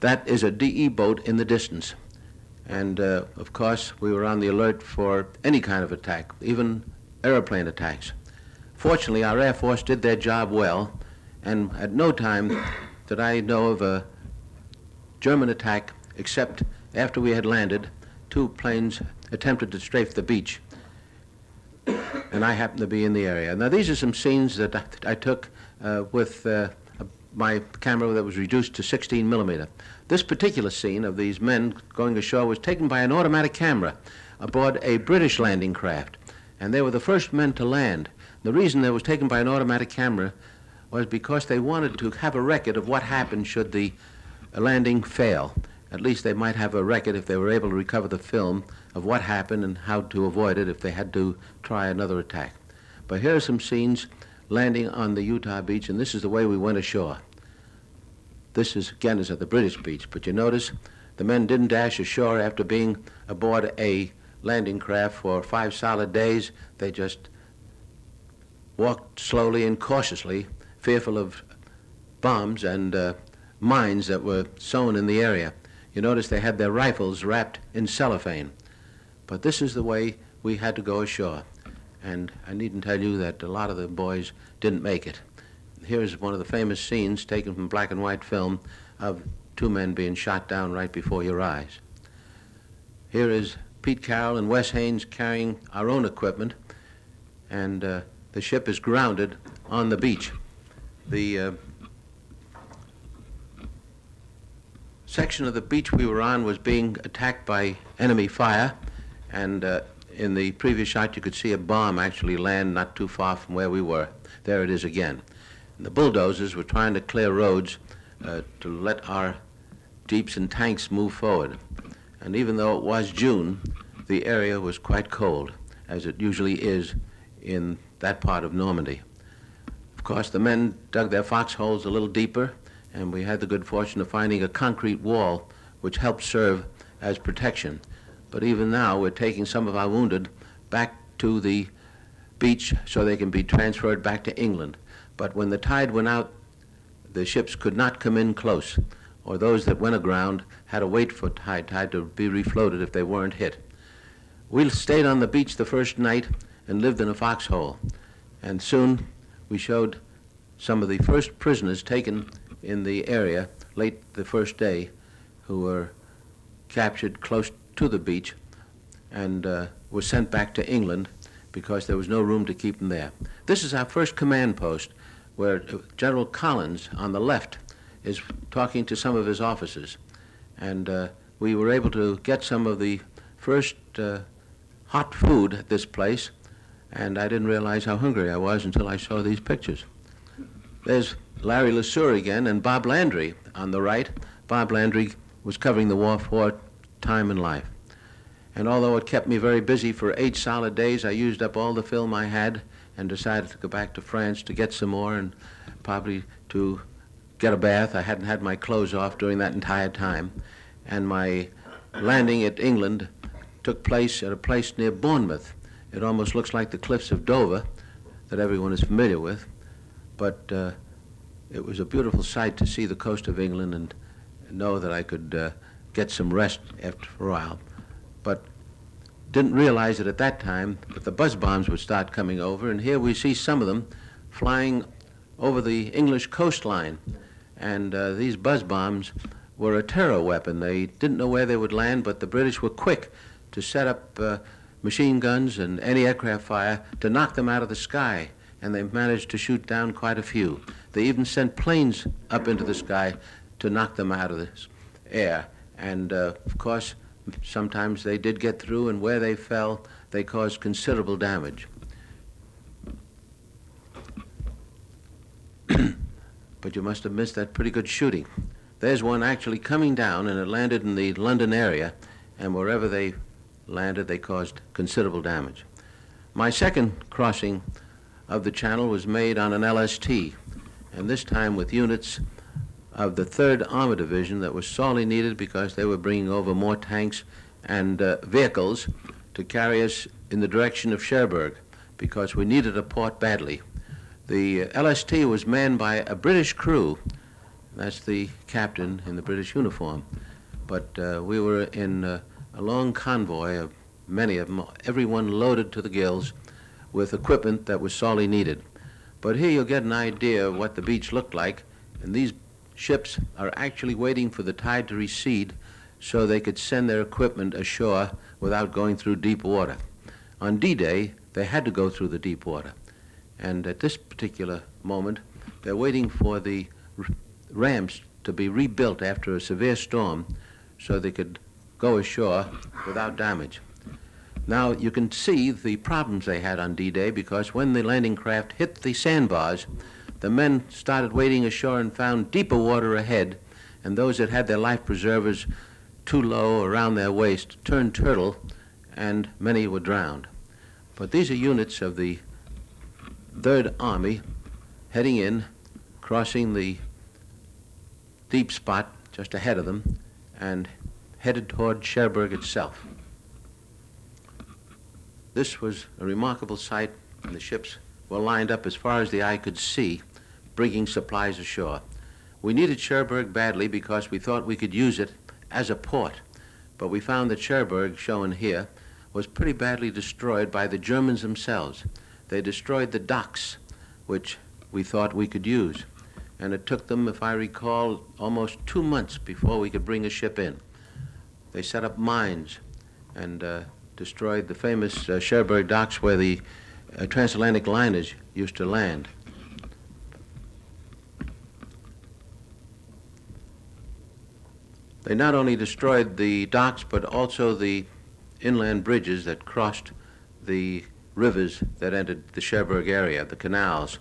that is a DE boat in the distance. And of course, we were on the alert for any kind of attack, even airplane attacks. Fortunately, our Air Force did their job well, and at no time did I know of a German attack except after we had landed, 2 planes attempted to strafe the beach, and I happened to be in the area. Now, these are some scenes that I took with my camera that was reduced to 16 millimeter. This particular scene of these men going ashore was taken by an automatic camera aboard a British landing craft, and they were the first men to land. The reason it was taken by an automatic camera was because they wanted to have a record of what happened should the landing fail. At least they might have a record, if they were able to recover the film, of what happened and how to avoid it if they had to try another attack. But here are some scenes landing on the Utah beach, and this is the way we went ashore. This is, again, is at the British beach, but you notice the men didn't dash ashore after being aboard a landing craft for 5 solid days. They just walked slowly and cautiously, fearful of bombs and mines that were sown in the area. You notice they had their rifles wrapped in cellophane. But this is the way we had to go ashore. And I needn't tell you that a lot of the boys didn't make it. Here's one of the famous scenes taken from black and white film of 2 men being shot down right before your eyes. Here is Pete Carroll and Wes Haynes carrying our own equipment, and the ship is grounded on the beach. The section of the beach we were on was being attacked by enemy fire, and in the previous shot you could see a bomb actually land not too far from where we were. There it is again. And the bulldozers were trying to clear roads to let our jeeps and tanks move forward. And even though it was June, the area was quite cold, as it usually is in that part of Normandy. Of course, the men dug their foxholes a little deeper, and we had the good fortune of finding a concrete wall which helped serve as protection. But even now, we're taking some of our wounded back to the beach so they can be transferred back to England. But when the tide went out, the ships could not come in close, or those that went aground had to wait for high tide to be refloated if they weren't hit. We stayed on the beach the first night and lived in a foxhole, and soon we showed some of the first prisoners taken in the area late the first day who were captured close to the beach and were sent back to England because there was no room to keep them there. This is our first command post, where General Collins on the left is talking to some of his officers. And we were able to get some of the first hot food at this place, and I didn't realize how hungry I was until I saw these pictures. There's Larry LeSueur again and Bob Landry on the right. Bob Landry was covering the war for Time and Life. And although it kept me very busy for 8 solid days, I used up all the film I had and decided to go back to France to get some more and probably to get a bath. I hadn't had my clothes off during that entire time. And my landing at England took place at a place near Bournemouth. It almost looks like the cliffs of Dover that everyone is familiar with. But it was a beautiful sight to see the coast of England and know that I could get some rest after a while. But didn't realize it at that time that the buzz bombs would start coming over, and here we see some of them flying over the English coastline. And these buzz bombs were a terror weapon. They didn't know where they would land, but the British were quick to set up machine guns and anti-aircraft fire to knock them out of the sky, and they managed to shoot down quite a few. They even sent planes up into the sky to knock them out of the air. And of course, sometimes they did get through, and where they fell, they caused considerable damage. But you must have missed that pretty good shooting. There's one actually coming down, and it landed in the London area, and wherever they landed, they caused considerable damage. My second crossing of the Channel was made on an LST, and this time with units of the 3rd Armored Division that was sorely needed because they were bringing over more tanks and vehicles to carry us in the direction of Cherbourg because we needed a port badly. The LST was manned by a British crew That's the captain in the British uniform. But we were in a long convoy of many of them, everyone loaded to the gills with equipment that was sorely needed. But here you'll get an idea of what the beach looked like, and these ships are actually waiting for the tide to recede so they could send their equipment ashore without going through deep water. On D-Day, they had to go through the deep water. And at this particular moment, they're waiting for the ramps to be rebuilt after a severe storm so they could go ashore without damage. Now, you can see the problems they had on D-Day because when the landing craft hit the sandbars, the men started wading ashore and found deeper water ahead, and those that had their life preservers too low around their waist turned turtle, and many were drowned. But these are units of the 3rd Army heading in, crossing the deep spot just ahead of them, and headed toward Cherbourg itself. This was a remarkable sight, and the ships were lined up as far as the eye could see, bringing supplies ashore. We needed Cherbourg badly because we thought we could use it as a port, but we found that Cherbourg, shown here, was pretty badly destroyed by the Germans themselves. They destroyed the docks, which we thought we could use, and it took them, if I recall, almost 2 months before we could bring a ship in. They set up mines and destroyed the famous Cherbourg docks where the transatlantic liners used to land. They not only destroyed the docks, but also the inland bridges that crossed the rivers that entered the Cherbourg area, the canals.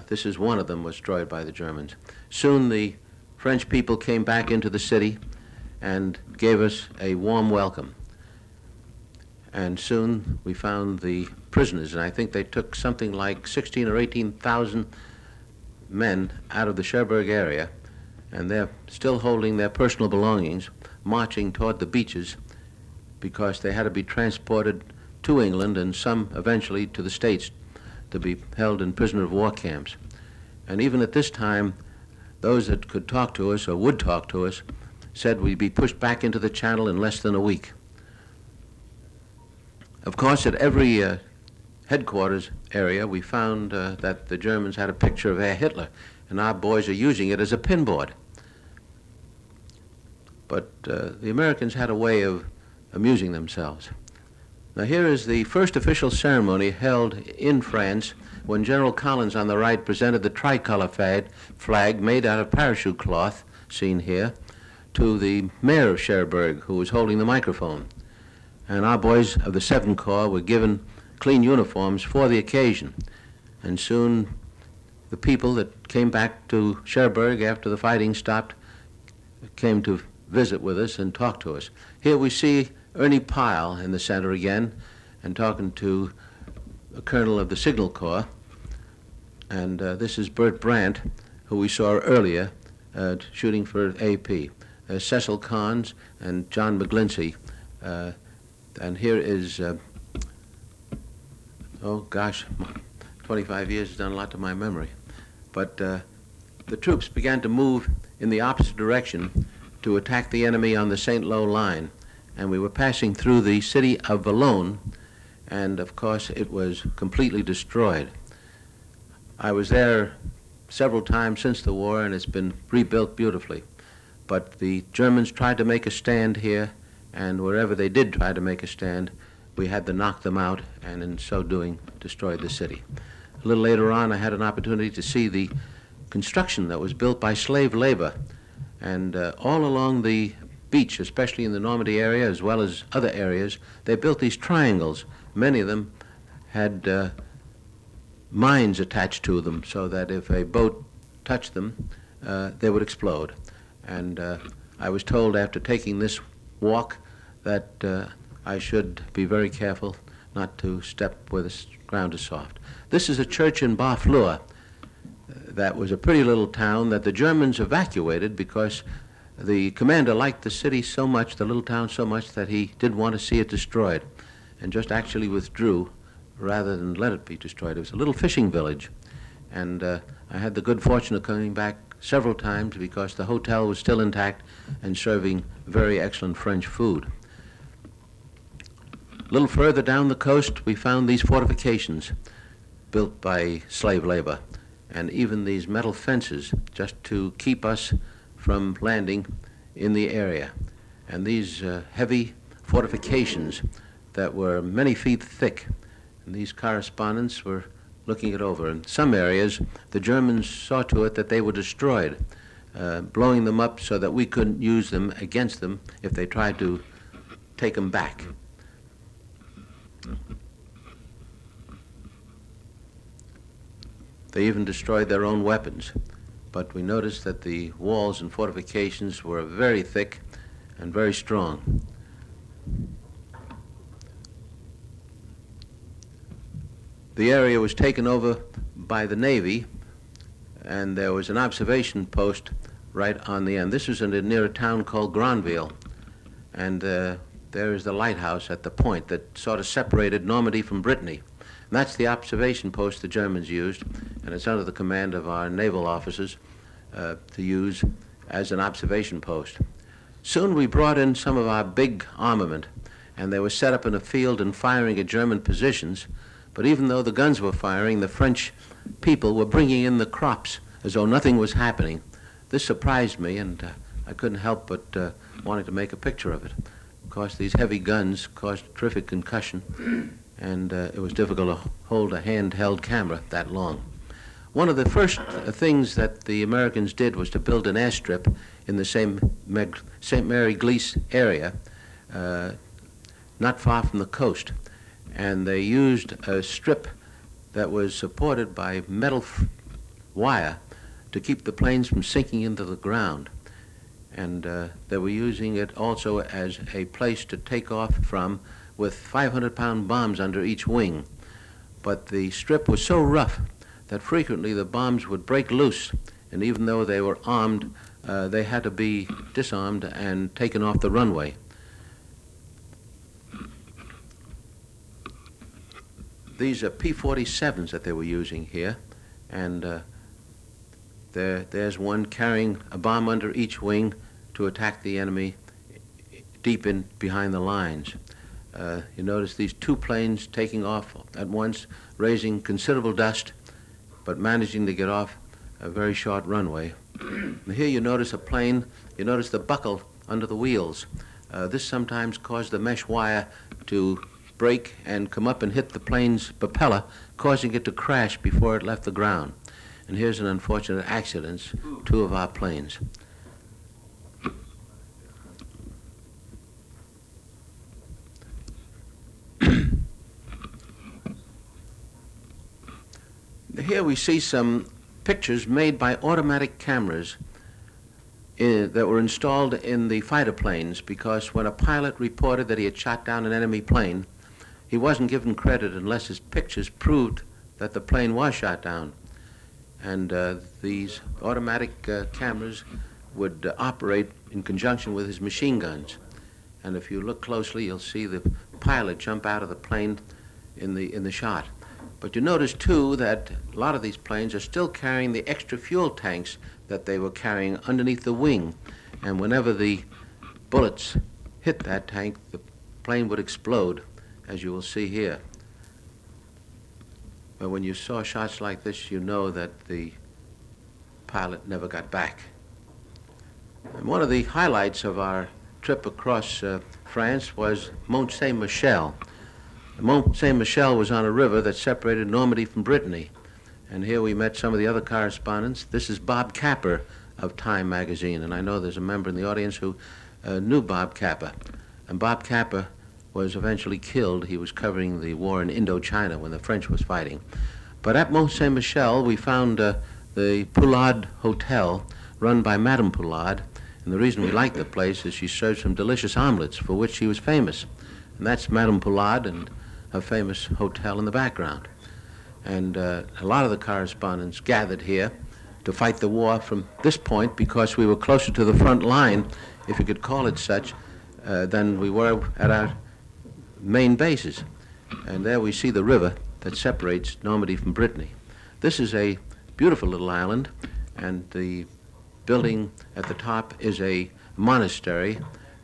This is one of them was destroyed by the Germans. Soon the French people came back into the city and gave us a warm welcome. And soon we found the prisoners, and I think they took something like 16 or 18,000 men out of the Cherbourg area, and they're still holding their personal belongings, marching toward the beaches because they had to be transported to England and some eventually to the States to be held in prisoner of war camps. And even at this time, those that could talk to us or would talk to us said we'd be pushed back into the Channel in less than a week. Of course, at every headquarters area, we found that the Germans had a picture of Herr Hitler, and our boys are using it as a pinboard. But the Americans had a way of amusing themselves. Now here is the first official ceremony held in France when General Collins on the right presented the tricolor flag made out of parachute cloth, seen here, to the mayor of Cherbourg, who was holding the microphone. And our boys of the 7th Corps were given clean uniforms for the occasion. And soon the people that came back to Cherbourg after the fighting stopped came to visit with us and talk to us. Here we see Ernie Pyle in the center again and talking to a colonel of the Signal Corps. And this is Bert Brandt, who we saw earlier shooting for AP. Cecil Carnes and John McGlinchey. And here is, oh gosh, 25 years has done a lot to my memory. But the troops began to move in the opposite direction to attack the enemy on the St. Lo line. And we were passing through the city of Boulogne, and of course it was completely destroyed. I was there several times since the war, and it's been rebuilt beautifully. But the Germans tried to make a stand here, and wherever they did try to make a stand, we had to knock them out, and in so doing, destroyed the city. A little later on, I had an opportunity to see the construction that was built by slave labor, and all along the beach, especially in the Normandy area as well as other areas, they built these triangles. Many of them had mines attached to them so that if a boat touched them, they would explode. And I was told after taking this walk that I should be very careful not to step where the ground is soft. This is a church in Barfleur that was a pretty little town that the Germans evacuated because the commander liked the city so much, the little town so much, that he didn't want to see it destroyed and just actually withdrew rather than let it be destroyed. It was a little fishing village, and I had the good fortune of coming back several times because the hotel was still intact and serving very excellent French food. A little further down the coast, we found these fortifications built by slave labor, and even these metal fences just to keep us from landing in the area. And these heavy fortifications that were many feet thick, and these correspondents were looking it over. In some areas, the Germans saw to it that they were destroyed, blowing them up so that we couldn't use them against them if they tried to take them back. They even destroyed their own weapons. But we noticed that the walls and fortifications were very thick and very strong. The area was taken over by the Navy, and there was an observation post right on the end. This was near a town called Granville, and there is the lighthouse at the point that sort of separated Normandy from Brittany. And that's the observation post the Germans used, and it's under the command of our naval officers to use as an observation post. Soon we brought in some of our big armament, and they were set up in a field and firing at German positions. But even though the guns were firing, the French people were bringing in the crops as though nothing was happening. This surprised me, and I couldn't help but wanting to make a picture of it. Of course, these heavy guns caused terrific concussion, and it was difficult to hold a handheld camera that long. One of the first things that the Americans did was to build an airstrip in the St. Mary Glees area, not far from the coast. And they used a strip that was supported by metal wire to keep the planes from sinking into the ground. And they were using it also as a place to take off from with 500-pound bombs under each wing. But the strip was so rough that frequently the bombs would break loose, and even though they were armed, they had to be disarmed and taken off the runway. These are P-47s that they were using here, and there's one carrying a bomb under each wing to attack the enemy deep in behind the lines. You notice these two planes taking off at once, raising considerable dust, but managing to get off a very short runway. And here you notice a plane, you notice the buckle under the wheels. This sometimes caused the mesh wire to break and come up and hit the plane's propeller, causing it to crash before it left the ground. And here's an unfortunate accident, two of our planes. Here we see some pictures made by automatic cameras that were installed in the fighter planes, because when a pilot reported that he had shot down an enemy plane, he wasn't given credit unless his pictures proved that the plane was shot down. And these automatic cameras would operate in conjunction with his machine guns. And if you look closely, you'll see the pilot jump out of the plane in the shot. But you notice, too, that a lot of these planes are still carrying the extra fuel tanks that they were carrying underneath the wing. And whenever the bullets hit that tank, the plane would explode, as you will see here. But when you saw shots like this, you know that the pilot never got back. And one of the highlights of our trip across France was Mont Saint-Michel. Mont Saint-Michel was on a river that separated Normandy from Brittany. And here we met some of the other correspondents. This is Bob Capper of Time magazine, and I know there's a member in the audience who knew Bob Capper. And Bob Capper was eventually killed. He was covering the war in Indochina when the French was fighting. But at Mont Saint-Michel, we found the Poulard Hotel, run by Madame Poulard. And the reason we liked the place is she served some delicious omelets, for which she was famous. And that's Madame Poulard and her famous hotel in the background. And a lot of the correspondents gathered here to fight the war from this point, because we were closer to the front line, if you could call it such, than we were at our main bases. And there we see the river that separates Normandy from Brittany. This is a beautiful little island, and the building at the top is a monastery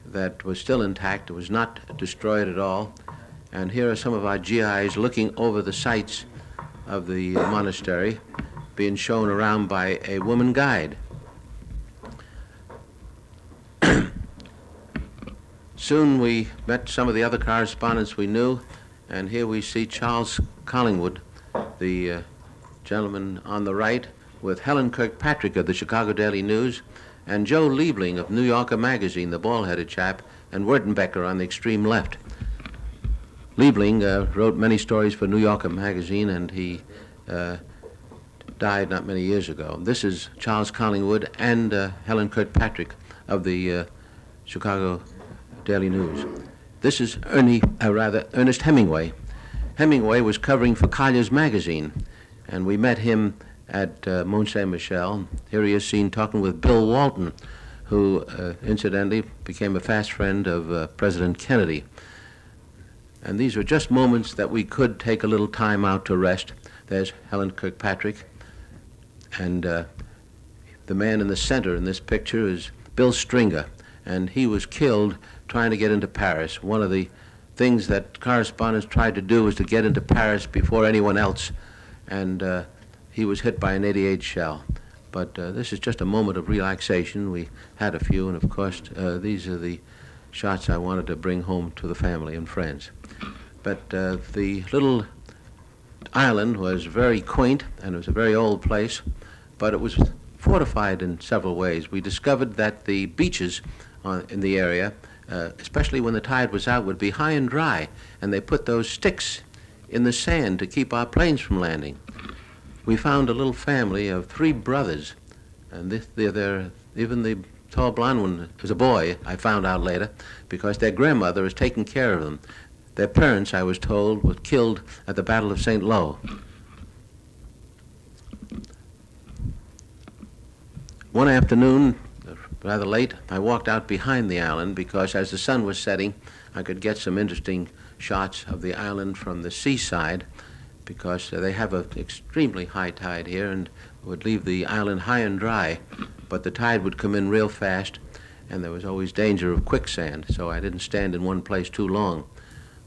that was still intact. It was not destroyed at all. And here are some of our GIs looking over the sites of the monastery, being shown around by a woman guide. Soon we met some of the other correspondents we knew, and here we see Charles Collingwood, the gentleman on the right, with Helen Kirkpatrick of the Chicago Daily News, and Joe Liebling of New Yorker magazine, the bald-headed chap, and Wertenbecker on the extreme left. Liebling wrote many stories for New Yorker magazine, and he died not many years ago. This is Charles Collingwood and Helen Kirkpatrick of the Chicago Daily News. This is Ernest Hemingway. Hemingway was covering for Collier's magazine, and we met him at Mont Saint-Michel. Here he is seen talking with Bill Walton, who incidentally became a fast friend of President Kennedy. And these were just moments that we could take a little time out to rest. There's Helen Kirkpatrick, and the man in the center in this picture is Bill Stringer, and he was killed trying to get into Paris. One of the things that correspondents tried to do was to get into Paris before anyone else, and he was hit by an 88 shell. But this is just a moment of relaxation. We had a few, and of course, these are the shots I wanted to bring home to the family and friends. But the little island was very quaint, and it was a very old place, but it was fortified in several ways. We discovered that the beaches in the area, especially when the tide was out, would be high and dry, and they put those sticks in the sand to keep our planes from landing. We found a little family of 3 brothers, and even the tall blonde one was a boy, I found out later, because their grandmother was taking care of them. Their parents, I was told, were killed at the Battle of St. Lo. One afternoon, rather late, I walked out behind the island because as the sun was setting, I could get some interesting shots of the island from the seaside, because they have an extremely high tide here and would leave the island high and dry, but the tide would come in real fast, and there was always danger of quicksand, so I didn't stand in one place too long.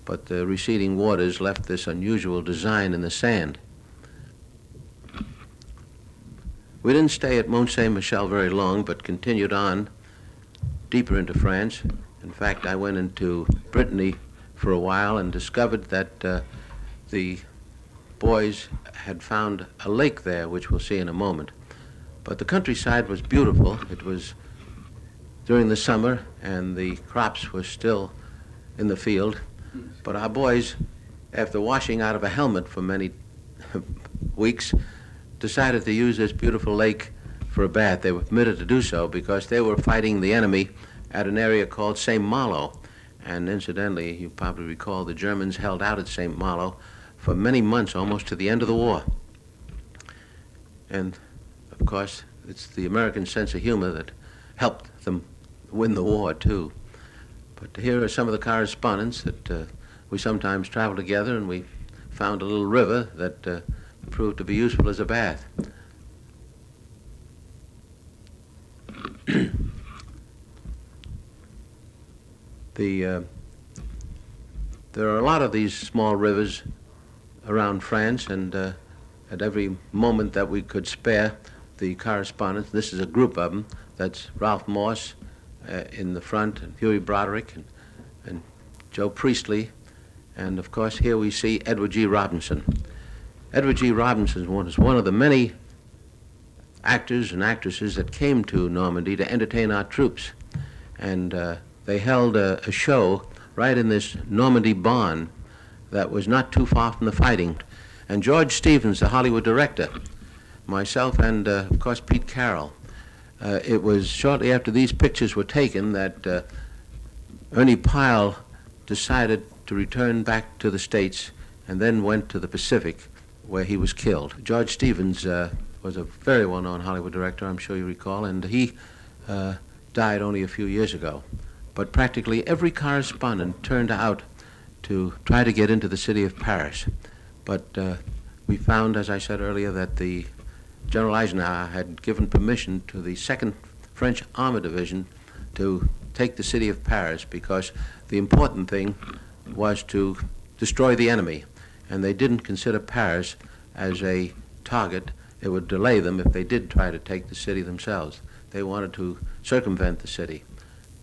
But the receding waters left this unusual design in the sand. We didn't stay at Mont Saint-Michel very long, but continued on deeper into France. In fact, I went into Brittany for a while and discovered that the boys had found a lake there, which we'll see in a moment. But the countryside was beautiful. It was during the summer, and the crops were still in the field. But our boys, after washing out of a helmet for many weeks, decided to use this beautiful lake for a bath. They were permitted to do so because they were fighting the enemy at an area called St. Malo. And incidentally, you probably recall the Germans held out at St. Malo for many months, almost to the end of the war. And of course, it's the American sense of humor that helped them win the war, too. But here are some of the correspondents that we sometimes travel together, and we found a little river that proved to be useful as a bath. There are a lot of these small rivers around France, and at every moment that we could spare, the correspondents, this is a group of them, that's Ralph Moss in the front, and Huey Broderick, and Joe Priestley, and of course here we see Edward G. Robinson. Edward G. Robinson was one of the many actors and actresses that came to Normandy to entertain our troops, and they held a show right in this Normandy barn that was not too far from the fighting. And George Stevens, the Hollywood director, myself, and of course Pete Carroll. It was shortly after these pictures were taken that Ernie Pyle decided to return back to the States and then went to the Pacific, where he was killed. George Stevens was a very well-known Hollywood director, I'm sure you recall, and he died only a few years ago. But practically every correspondent turned out to try to get into the city of Paris. But we found, as I said earlier, that the General Eisenhower had given permission to the 2nd French Armor Division to take the city of Paris because the important thing was to destroy the enemy, and they didn't consider Paris as a target. It would delay them if they did try to take the city themselves. They wanted to circumvent the city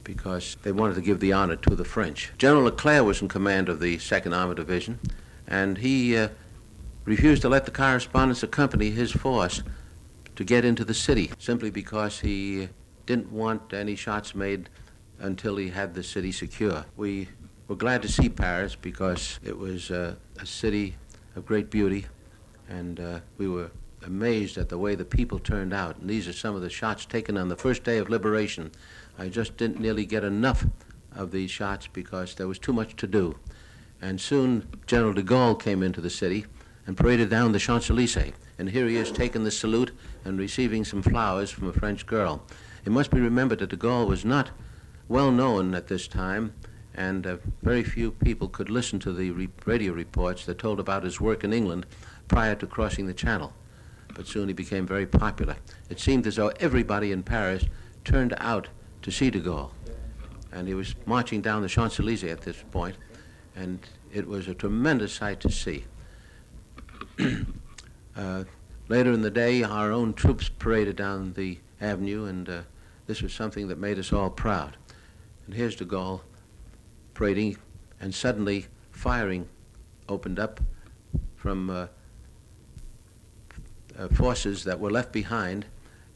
because they wanted to give the honor to the French. General Leclerc was in command of the 2nd Armor Division, and he refused to let the correspondents accompany his force to get into the city, simply because he didn't want any shots made until he had the city secure. We were glad to see Paris because it was a city of great beauty, and we were amazed at the way the people turned out. And these are some of the shots taken on the first day of liberation. I just didn't nearly get enough of these shots because there was too much to do. And soon General de Gaulle came into the city and paraded down the Champs-Élysées. And here he is taking the salute and receiving some flowers from a French girl. It must be remembered that de Gaulle was not well known at this time, and very few people could listen to the radio reports that told about his work in England prior to crossing the Channel. But soon he became very popular. It seemed as though everybody in Paris turned out to see de Gaulle. And he was marching down the Champs-Élysées at this point, and it was a tremendous sight to see. Later in the day, our own troops paraded down the avenue, and this was something that made us all proud. And here's de Gaulle parading, and suddenly firing opened up from forces that were left behind,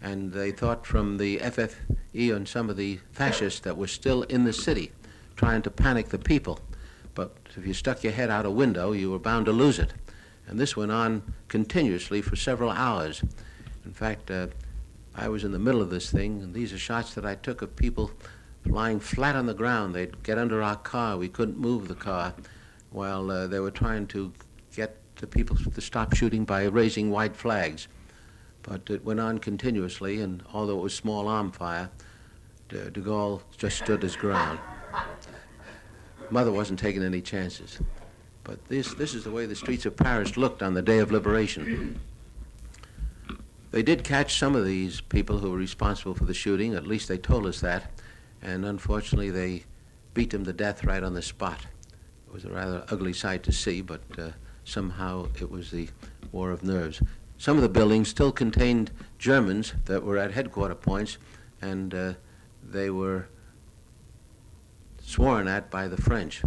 and they thought from the FFE and some of the fascists that were still in the city trying to panic the people. But if you stuck your head out a window, you were bound to lose it. And this went on continuously for several hours. In fact, I was in the middle of this thing, and these are shots that I took of people lying flat on the ground. They'd get under our car. We couldn't move the car while they were trying to get the people to stop shooting by raising white flags. But it went on continuously, and although it was small arm fire, de Gaulle just stood his ground. Mother wasn't taking any chances. But this is the way the streets of Paris looked on the day of liberation. They did catch some of these people who were responsible for the shooting, at least they told us that, and unfortunately they beat them to death right on the spot. It was a rather ugly sight to see, but somehow it was the war of nerves. Some of the buildings still contained Germans that were at headquarter points, and they were sworn at by the French.